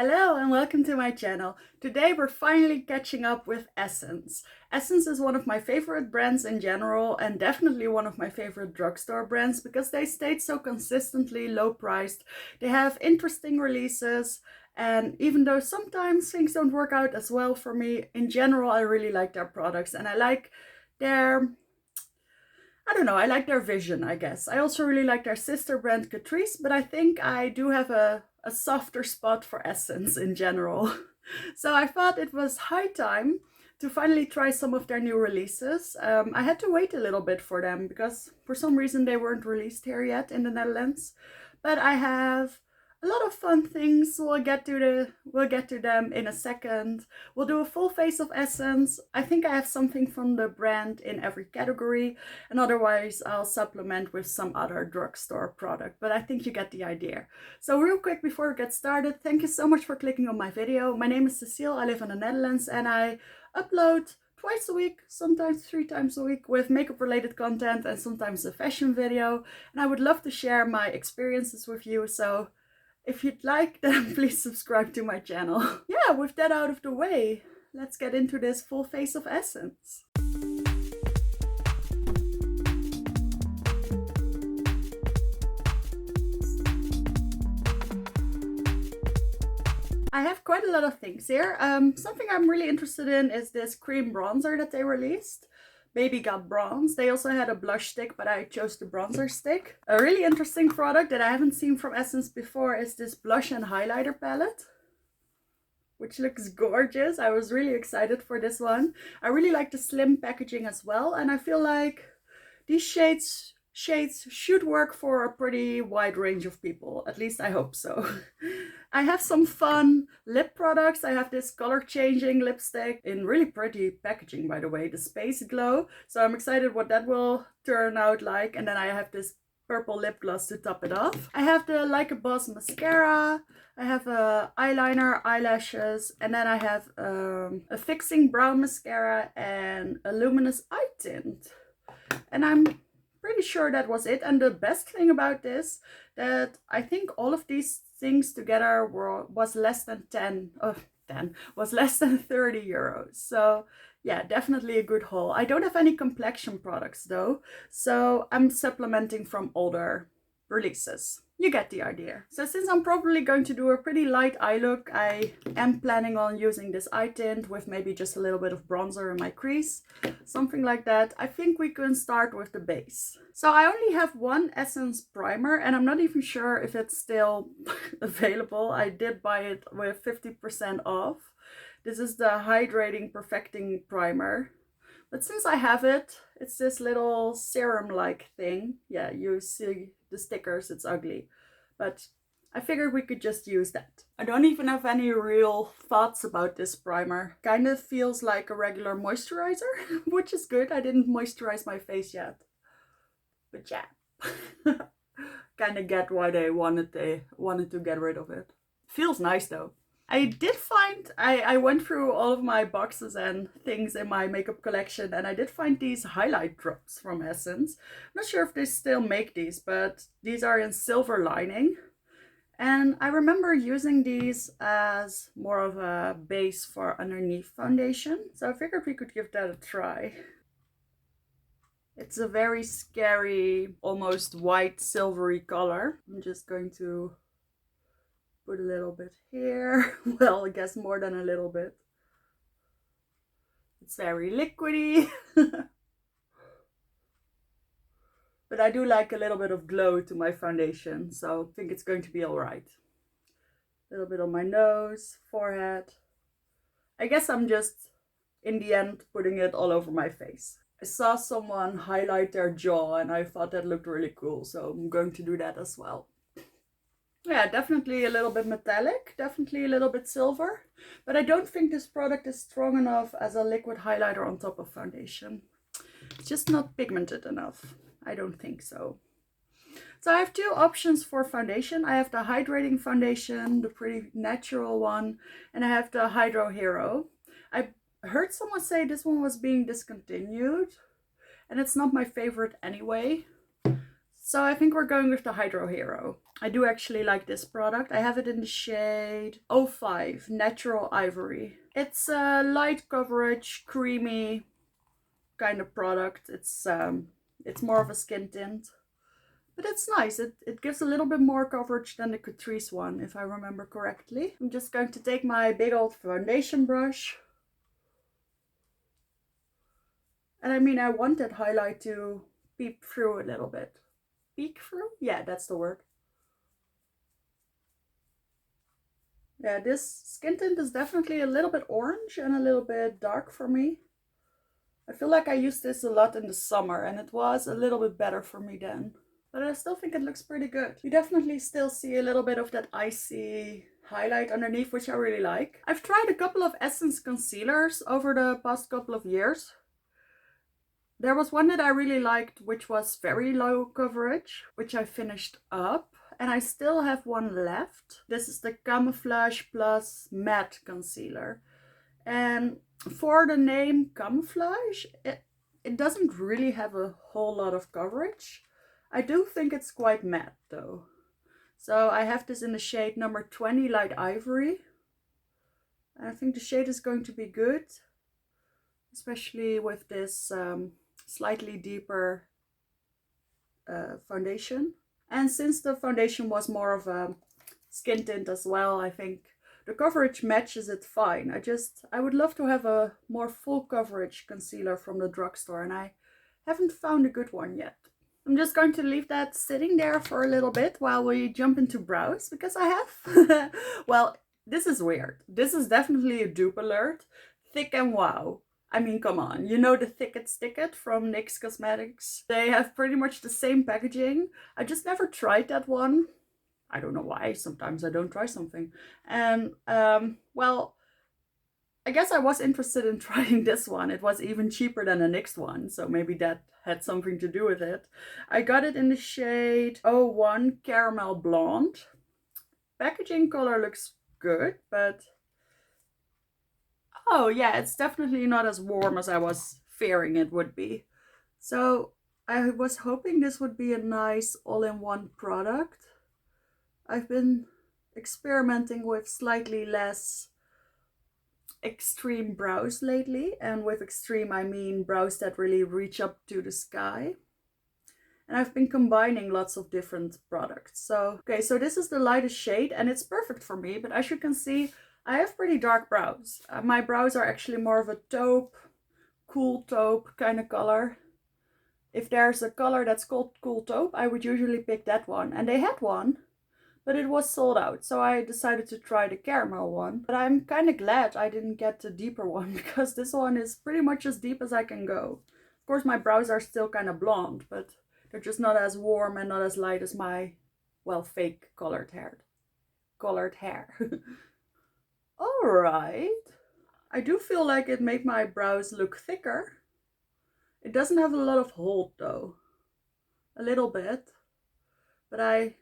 Hello and welcome to my channel. Today we're finally catching up with Essence. Essence is one of my favorite brands in general and definitely one of my favorite drugstore brands because they stayed so consistently low priced. They have interesting releases, and even though sometimes things don't work out as well for me, in general I really like their products and I like their I like their vision, I guess. I also really like their sister brand Catrice, but I think I do have a softer spot for Essence in general. So I thought it was high time to finally try some of their new releases. I had to wait a little bit for them because for some reason they weren't released here yet in the Netherlands. But I have a lot of fun things. We'll get to them in a second. We'll do a full face of Essence. I think I have something from the brand in every category, and otherwise I'll supplement with some other drugstore product, but I think you get the idea. So real quick before we get started, thank you so much for clicking on my video. My name is Cecile, I live in the Netherlands, and I upload twice a week, sometimes 3 times a week, with makeup related content and sometimes a fashion video, and I would love to share my experiences with you. So if you'd like, then please subscribe to my channel. Yeah, with that out of the way, let's get into this full face of Essence. I have quite a lot of things here. Something I'm really interested in is this cream bronzer that they released. Baby got bronze. They also had a blush stick, but I chose the bronzer stick. A really interesting product that I haven't seen from Essence before is this blush and highlighter palette, which looks gorgeous. I was really excited for this one. I really like the slim packaging as well, and I feel like these shades should work for a pretty wide range of people. At least I hope so. I have some fun lip products. I have this color changing lipstick in really pretty packaging, by the way, the Space Glow. So I'm excited what that will turn out like. And then I have this purple lip gloss to top it off. I have the Like a Boss mascara. I have a eyeliner, eyelashes, and then I have a fixing brown mascara and a luminous eye tint. And I'm pretty sure that was it. And the best thing about this, that I think all of these things together was less than 30 euros. So yeah, definitely a good haul. I don't have any complexion products though, so I'm supplementing from older releases. You get the idea. So since I'm probably going to do a pretty light eye look, I am planning on using this eye tint with maybe just a little bit of bronzer in my crease, something like that. I think we can start with the base. So I only have one Essence primer, and I'm not even sure if it's still available. I did buy it with 50% off. This is the Hydrating Perfecting Primer. But since I have it, it's this little serum-like thing. Yeah, you see the stickers, it's ugly. But I figured we could just use that. I don't even have any real thoughts about this primer. Kind of feels like a regular moisturizer, which is good. I didn't moisturize my face yet. But yeah, kind of get why they wanted to get rid of it. Feels nice though. I did find, I went through all of my boxes and things in my makeup collection, and I did find these highlight drops from Essence. I'm not sure if they still make these, but these are in silver lining. And I remember using these as more of a base for underneath foundation. So I figured we could give that a try. It's a very scary, almost white silvery color. I'm just going to put a little bit here. Well, I guess more than a little bit. It's very liquidy. But I do like a little bit of glow to my foundation, so I think it's going to be alright. A little bit on my nose, forehead. I guess I'm just, in the end, putting it all over my face. I saw someone highlight their jaw and I thought that looked really cool, so I'm going to do that as well. Yeah, definitely a little bit metallic, definitely a little bit silver, but I don't think this product is strong enough as a liquid highlighter on top of foundation. It's just not pigmented enough. I don't think so. So I have two options for foundation. I have the hydrating foundation, the pretty natural one, and I have the Hydro Hero. I heard someone say this one was being discontinued, and it's not my favorite anyway. So I think we're going with the Hydro Hero. I do actually like this product. I have it in the shade 05, Natural Ivory. It's a light coverage, creamy kind of product. It's more of a skin tint. But it's nice. It gives a little bit more coverage than the Catrice one, if I remember correctly. I'm just going to take my big old foundation brush. And I mean, I want that highlight to peep through a little bit. Peek through? Yeah, that's the word. Yeah, this skin tint is definitely a little bit orange and a little bit dark for me. I feel like I used this a lot in the summer and it was a little bit better for me then. But I still think it looks pretty good. You definitely still see a little bit of that icy highlight underneath, which I really like. I've tried a couple of Essence concealers over the past couple of years. There was one that I really liked, which was very low coverage, which I finished up. And I still have one left. This is the Camouflage Plus Matte Concealer. And for the name Camouflage, it doesn't really have a whole lot of coverage. I do think it's quite matte though. So I have this in the shade number 20, Light Ivory. And I think the shade is going to be good, especially with this slightly deeper foundation. And since the foundation was more of a skin tint as well, I think the coverage matches it fine. I would love to have a more full coverage concealer from the drugstore, and I haven't found a good one yet. I'm just going to leave that sitting there for a little bit while we jump into brows, because I have, well, this is weird. This is definitely a dupe alert. Thick and Wow. I mean, come on, you know the Thick It Stick It from NYX Cosmetics? They have pretty much the same packaging. I just never tried that one. I don't know why, sometimes I don't try something. And, well, I guess I was interested in trying this one. It was even cheaper than the NYX one, so maybe that had something to do with it. I got it in the shade 01 Caramel Blonde. Packaging color looks good, but oh yeah, it's definitely not as warm as I was fearing it would be. So I was hoping this would be a nice all-in-one product. I've been experimenting with slightly less extreme brows lately, and with extreme I mean brows that really reach up to the sky. And I've been combining lots of different products. So, okay, so this is the lightest shade and it's perfect for me, but as you can see, I have pretty dark brows. My brows are actually more of a taupe, cool taupe kind of color. If there's a color that's called cool taupe, I would usually pick that one. And they had one, but it was sold out. So I decided to try the caramel one. But I'm kind of glad I didn't get the deeper one, because this one is pretty much as deep as I can go. Of course, my brows are still kind of blonde, but they're just not as warm and not as light as my, well, fake colored hair. Alright. I do feel like it made my brows look thicker. It doesn't have a lot of hold though. A little bit. But I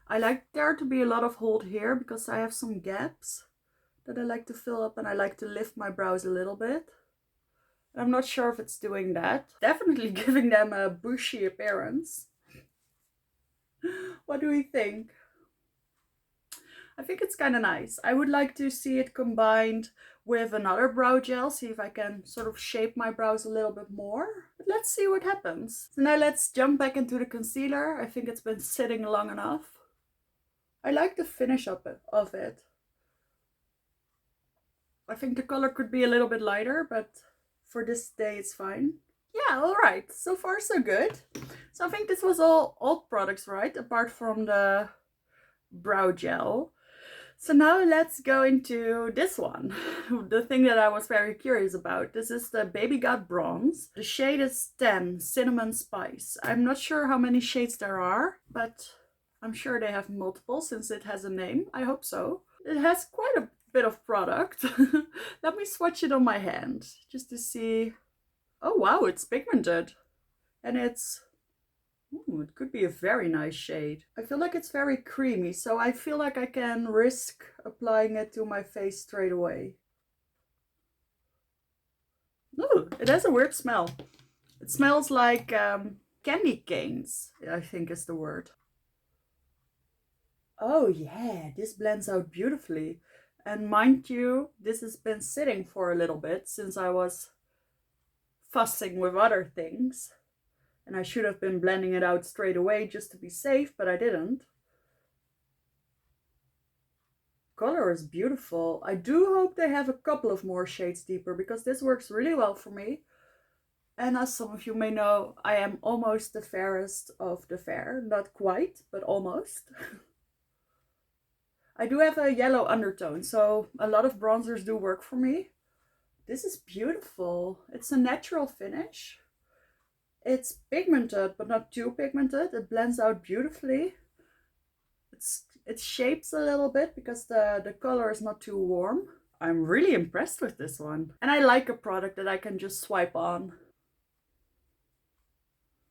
like there to be a lot of hold here, because I have some gaps that I like to fill up, and I like to lift my brows a little bit. I'm not sure if it's doing that. Definitely giving them a bushy appearance. What do we think? I think it's kind of nice. I would like to see it combined with another brow gel, see if I can sort of shape my brows a little bit more. But let's see what happens. So now let's jump back into the concealer. I think it's been sitting long enough. I like the finish of it. I think the color could be a little bit lighter, but for this day it's fine. Yeah, alright. So far so good. So I think this was all old products, right? Apart from the brow gel. So now let's go into this one. The thing that I was very curious about. This is the Baby Got Bronze. The shade is 10, Cinnamon Spice. I'm not sure how many shades there are, but I'm sure they have multiple since it has a name. I hope so. It has quite a bit of product. Let me swatch it on my hand just to see. Oh wow, it's pigmented. And it's, ooh, it could be a very nice shade. I feel like it's very creamy, so I feel like I can risk applying it to my face straight away. Ooh, it has a weird smell. It smells like candy canes, I think is the word. Oh yeah, this blends out beautifully. And mind you, this has been sitting for a little bit since I was fussing with other things. And I should have been blending it out straight away just to be safe, but I didn't. Color is beautiful. I do hope they have a couple of more shades deeper because this works really well for me. And as some of you may know, I am almost the fairest of the fair. Not quite, but almost. I do have a yellow undertone, so a lot of bronzers do work for me. This is beautiful. It's a natural finish. It's pigmented, but not too pigmented. It blends out beautifully. It shapes a little bit because the color is not too warm. I'm really impressed with this one. And I like a product that I can just swipe on.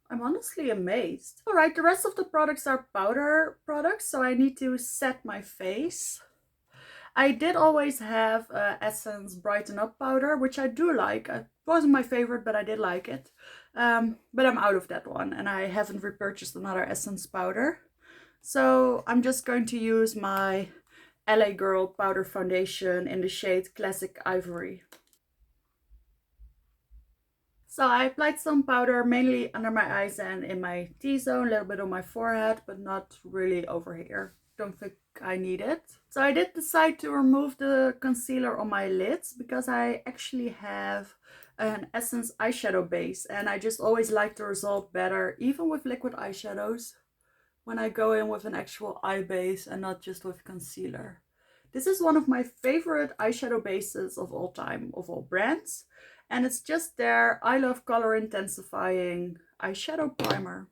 I'm honestly amazed. All right, the rest of the products are powder products, so I need to set my face. I did always have Essence Brighten Up powder, which I do like. It wasn't my favorite, but I did like it. But I'm out of that one, and I haven't repurchased another Essence powder. So I'm just going to use my LA Girl powder foundation in the shade Classic Ivory. So I applied some powder mainly under my eyes and in my T-zone, a little bit on my forehead, but not really over here. Don't think I need it. So I did decide to remove the concealer on my lids because I actually have an Essence eyeshadow base and I just always like the result better, even with liquid eyeshadows, when I go in with an actual eye base and not just with concealer. This is one of my favorite eyeshadow bases of all time, of all brands. And it's just their I Love Color Intensifying eyeshadow primer.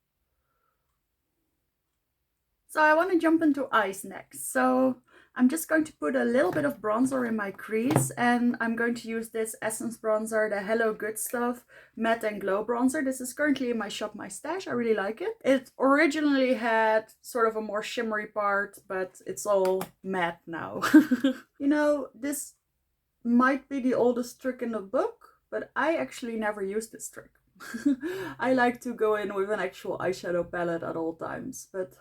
So I want to jump into eyes next. So I'm just going to put a little bit of bronzer in my crease, and I'm going to use this Essence bronzer, the Hello Good Stuff Matte and Glow bronzer. This is currently in my shop, my stash. I really like it. It originally had sort of a more shimmery part, but it's all matte now. You know, this might be the oldest trick in the book, but I actually never use this trick. I like to go in with an actual eyeshadow palette at all times, but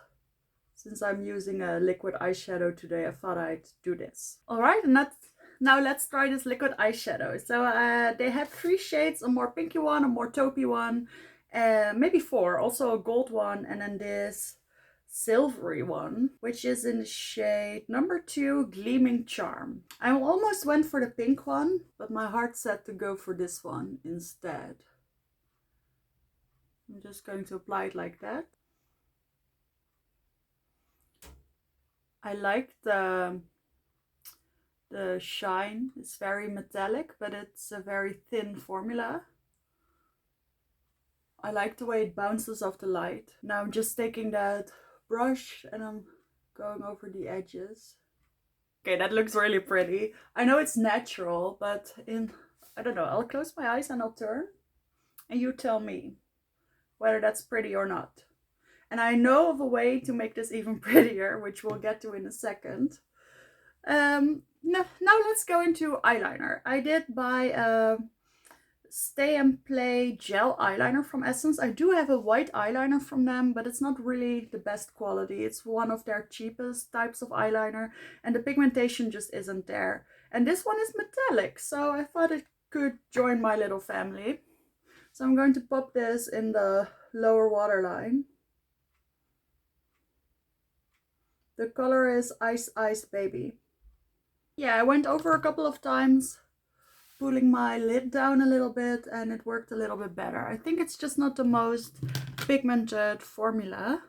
since I'm using a liquid eyeshadow today, I thought I'd do this. Alright, and now let's try this liquid eyeshadow. So they have 3 shades, a more pinky one, a more taupey one, maybe 4, also a gold one, and then this silvery one, which is in the shade number 2, Gleaming Charm. I almost went for the pink one, but my heart said to go for this one instead. I'm just going to apply it like that. I like the shine. It's very metallic, but it's a very thin formula. I like the way it bounces off the light. Now I'm just taking that brush and I'm going over the edges. Okay, that looks really pretty. I know it's natural, but I don't know, I'll close my eyes and I'll turn and you tell me whether that's pretty or not. And I know of a way to make this even prettier, which we'll get to in a second. Now let's go into eyeliner. I did buy a Stay and Play gel eyeliner from Essence. I do have a white eyeliner from them, but it's not really the best quality. It's one of their cheapest types of eyeliner, and the pigmentation just isn't there. And this one is metallic, so I thought it could join my little family. So I'm going to pop this in the lower waterline. The color is Ice Ice Baby. Yeah, I went over a couple of times, pulling my lid down a little bit, and it worked a little bit better. I think it's just not the most pigmented formula.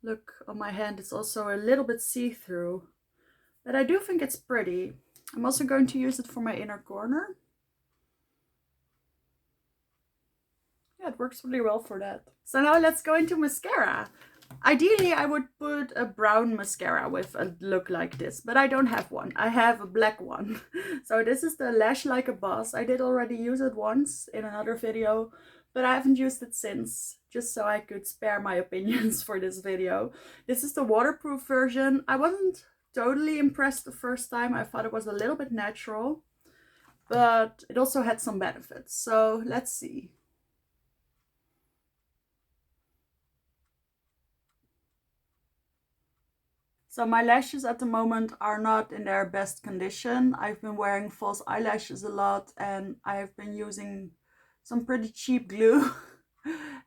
Look, on my hand it's also a little bit see-through, but I do think it's pretty. I'm also going to use it for my inner corner. Yeah, it works really well for that. So now let's go into mascara. Ideally, I would put a brown mascara with a look like this, but I don't have one. I have a black one. So this is the Lash Like a Boss. I did already use it once in another video, but I haven't used it since, just so I could spare my opinions for this video. This is the waterproof version. I wasn't totally impressed the first time. I thought it was a little bit natural, but it also had some benefits. So let's see. So my lashes at the moment are not in their best condition. I've been wearing false eyelashes a lot and I've been using some pretty cheap glue.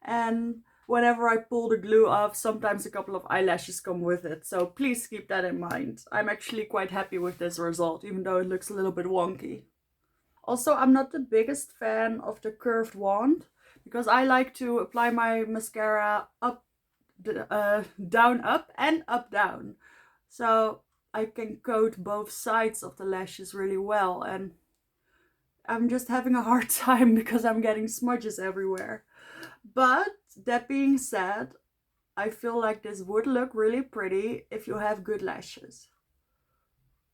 And whenever I pull the glue off, sometimes a couple of eyelashes come with it. So please keep that in mind. I'm actually quite happy with this result, even though it looks a little bit wonky. Also, I'm not the biggest fan of the curved wand because I like to apply my mascara up, down up and up down. So I can coat both sides of the lashes really well, and I'm just having a hard time because I'm getting smudges everywhere. But that being said, I feel like this would look really pretty if you have good lashes.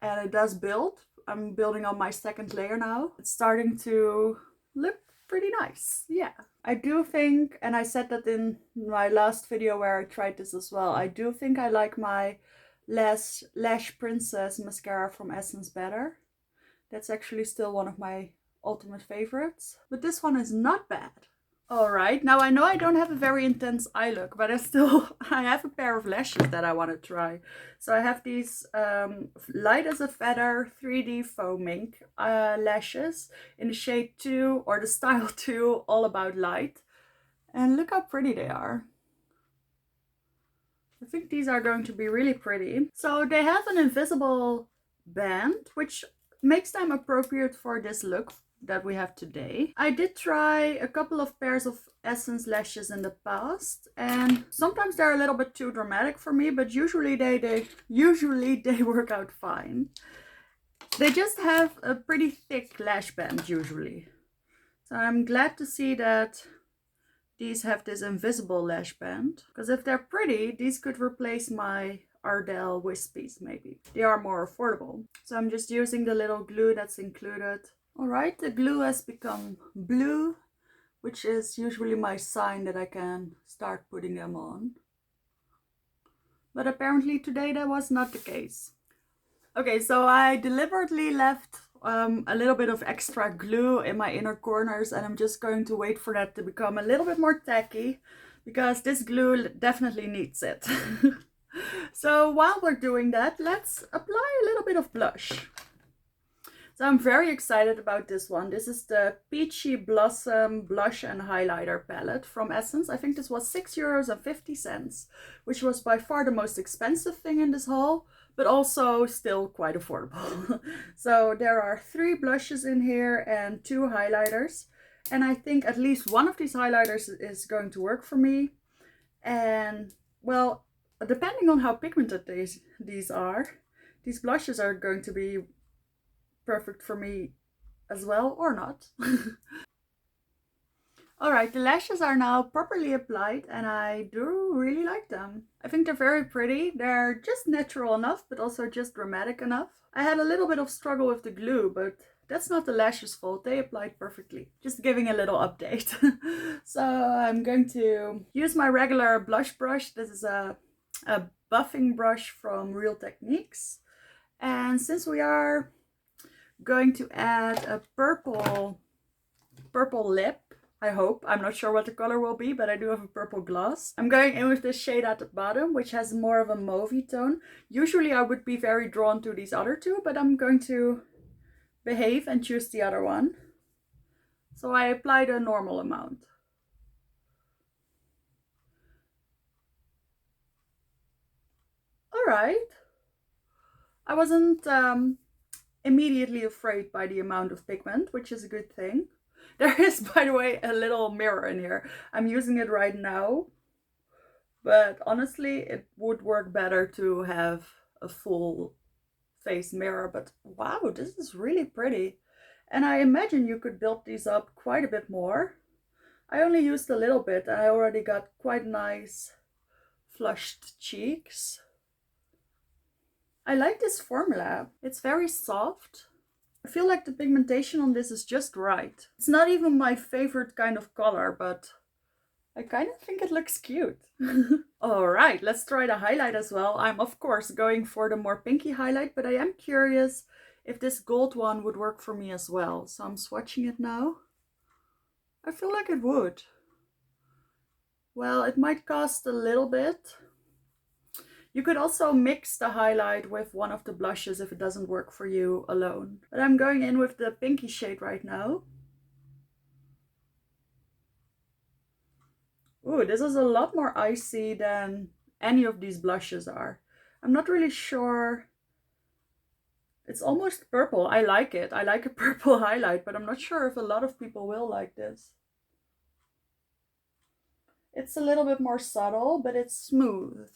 And it does build. I'm building on my second layer now. It's starting to look pretty nice. Yeah, I do think, and I said that in my last video where I tried this as well, I do think I like my Lash Princess mascara from Essence better. That's actually still one of my ultimate favorites. But this one is not bad. Alright, now I know I don't have a very intense eye look, but I have a pair of lashes that I want to try. So I have these light as a feather 3D foam ink lashes in the shade 2 or the style 2, all about light. And look how pretty they are. I think these are going to be really pretty. So they have an invisible band, which makes them appropriate for this look that we have today. I did try a couple of pairs of Essence lashes in the past, and sometimes they're a little bit too dramatic for me, but usually they work out fine. They just have a pretty thick lash band usually. So I'm glad to see that these have this invisible lash band, because if they're pretty, these could replace my Ardell Wispies maybe. They are more affordable. So I'm just using the little glue that's included. Alright, the glue has become blue, which is usually my sign that I can start putting them on. But apparently today that was not the case. Okay, so I deliberately left a little bit of extra glue in my inner corners, and I'm just going to wait for that to become a little bit more tacky, because this glue definitely needs it. So while we're doing that, let's apply a little bit of blush. So I'm very excited about this one. This is the Peachy Blossom Blush and Highlighter Palette from Essence. I think this was €6.50, which was by far the most expensive thing in this haul, but also still quite affordable. So there are 3 blushes in here and 2 highlighters. And I think at least one of these highlighters is going to work for me. And well, depending on how pigmented these are, these blushes are going to be perfect for me as well, or not. Alright, the lashes are now properly applied and I do really like them. I think they're very pretty. They're just natural enough, but also just dramatic enough. I had a little bit of struggle with the glue, but that's not the lashes' fault. They applied perfectly. Just giving a little update. So I'm going to use my regular blush brush. This is a buffing brush from Real Techniques. And since we are going to add a purple lip, I hope. I'm not sure what the color will be, but I do have a purple gloss. I'm going in with this shade at the bottom, which has more of a mauvey tone. Usually I would be very drawn to these other two, but I'm going to behave and choose the other one. So I applied a normal amount. Alright. I wasn't immediately afraid by the amount of pigment, which is a good thing. There is, by the way, a little mirror in here. I'm using it right now, but honestly it would work better to have a full face mirror. But wow, this is really pretty, and I imagine you could build these up quite a bit more. I only used a little bit and I already got quite nice flushed cheeks. I like this formula. It's very soft. I feel like the pigmentation on this is just right. It's not even my favorite kind of color, but I kind of think it looks cute. Alright, let's try the highlight as well. I'm of course going for the more pinky highlight, but I am curious if this gold one would work for me as well. So I'm swatching it now. I feel like it would. Well, it might cost a little bit. You could also mix the highlight with one of the blushes if it doesn't work for you alone. But I'm going in with the pinky shade right now. Ooh, this is a lot more icy than any of these blushes are. I'm not really sure. It's almost purple. I like it. I like a purple highlight, but I'm not sure if a lot of people will like this. It's a little bit more subtle, but it's smooth.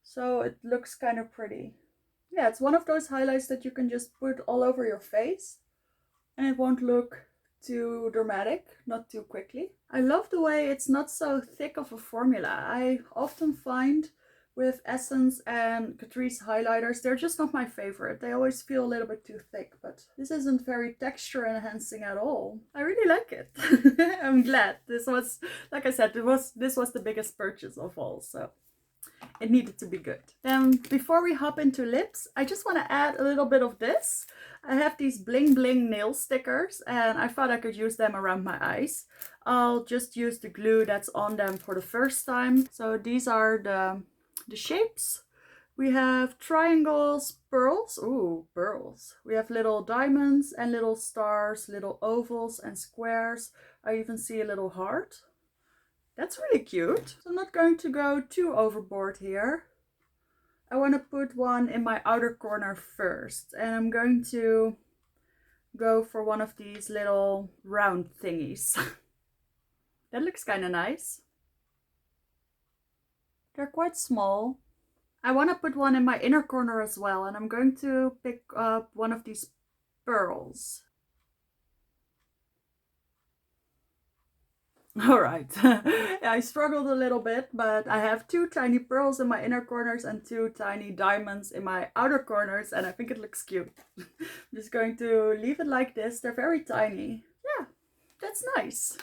So it looks kind of pretty. Yeah, it's one of those highlights that you can just put all over your face and it won't look too dramatic, not too quickly. I love the way it's not so thick of a formula. I often find with Essence and Catrice highlighters, they're just not my favorite. They always feel a little bit too thick, but this isn't very texture enhancing at all. I really like it. I'm glad. This was, like I said, this was the biggest purchase of all, so it needed to be good. Then before we hop into lips, I just want to add a little bit of this. I have these bling bling nail stickers and I thought I could use them around my eyes. I'll just use the glue that's on them for the first time. So these are the shapes. We have triangles, pearls. Ooh, pearls. We have little diamonds and little stars, little ovals and squares. I even see a little heart. That's really cute. So I'm not going to go too overboard here. I want to put one in my outer corner first. And I'm going to go for one of these little round thingies. That looks kind of nice. They're quite small. I want to put one in my inner corner as well. And I'm going to pick up one of these pearls. All right. I struggled a little bit, but I have two tiny pearls in my inner corners and two tiny diamonds in my outer corners, and I think it looks cute. I'm just going to leave it like this. They're very tiny. Yeah, that's nice.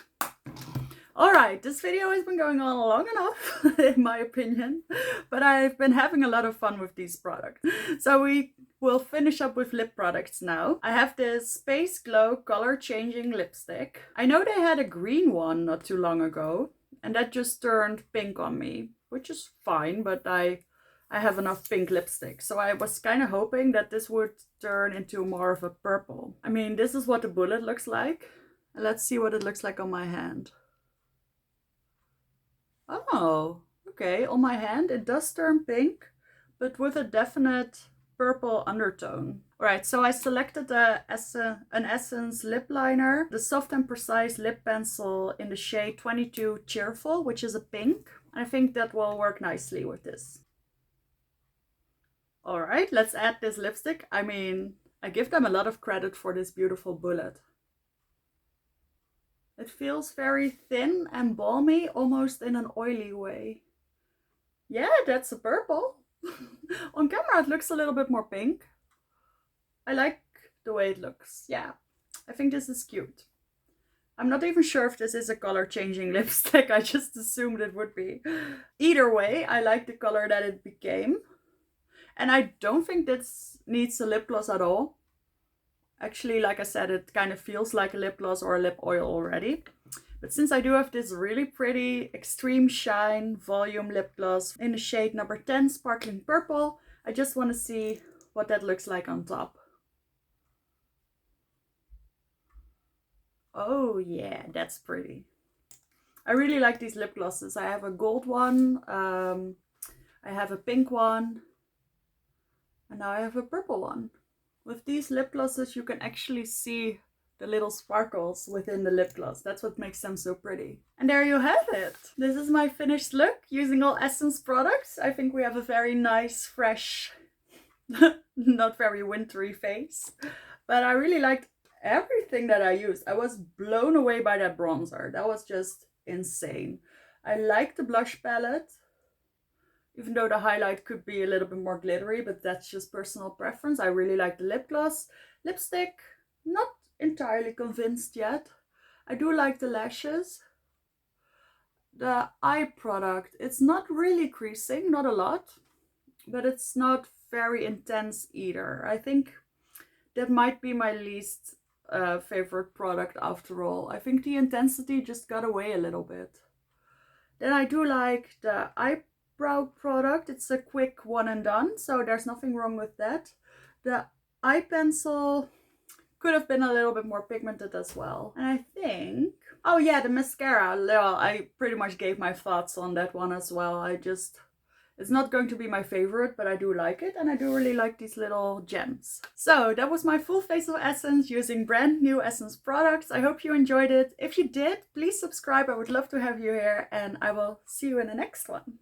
All right, this video has been going on long enough, in my opinion, but I've been having a lot of fun with these products. So we will finish up with lip products now. I have this Space Glow color changing lipstick. I know they had a green one not too long ago, and that just turned pink on me, which is fine, but I have enough pink lipstick. So I was kind of hoping that this would turn into more of a purple. I mean, this is what the bullet looks like. And let's see what it looks like on my hand. Oh, okay. On my hand, it does turn pink, but with a definite purple undertone. All right, so I selected an Essence lip liner, the Soft and Precise lip pencil in the shade 22 Cheerful, which is a pink. I think that will work nicely with this. All right, let's add this lipstick. I mean, I give them a lot of credit for this beautiful bullet. It feels very thin and balmy, almost in an oily way. Yeah, that's a purple. On camera it looks a little bit more pink. I like the way it looks. Yeah, I think this is cute. I'm not even sure if this is a color changing lipstick. I just assumed it would be. Either way, I like the color that it became. And I don't think this needs a lip gloss at all. Actually, like I said, it kind of feels like a lip gloss or a lip oil already. But since I do have this really pretty Extreme Shine Volume Lip Gloss in the shade number 10 Sparkling Purple, I just want to see what that looks like on top. Oh yeah, that's pretty. I really like these lip glosses. I have a gold one, I have a pink one, and now I have a purple one. With these lip glosses, you can actually see the little sparkles within the lip gloss. That's what makes them so pretty. And there you have it. This is my finished look using all Essence products. I think we have a very nice, fresh, not very wintry face. But I really liked everything that I used. I was blown away by that bronzer. That was just insane. I like the blush palette. Even though the highlight could be a little bit more glittery, but that's just personal preference. I really like the lip gloss. Lipstick, not entirely convinced yet. I do like the lashes. The eye product, it's not really creasing, not a lot, but it's not very intense either. I think that might be my least favorite product after all. I think the intensity just got away a little bit. Then I do like the eye brow product. It's a quick one and done, so there's nothing wrong with that. The eye pencil could have been a little bit more pigmented as well. And I think, oh yeah, the mascara, well, I pretty much gave my thoughts on that one as well. It's not going to be my favorite, but I do like it, and I do really like these little gems. So that was my full face of Essence using brand new Essence products. I hope you enjoyed it. If you did, please subscribe. I would love to have you here, and I will see you in the next one.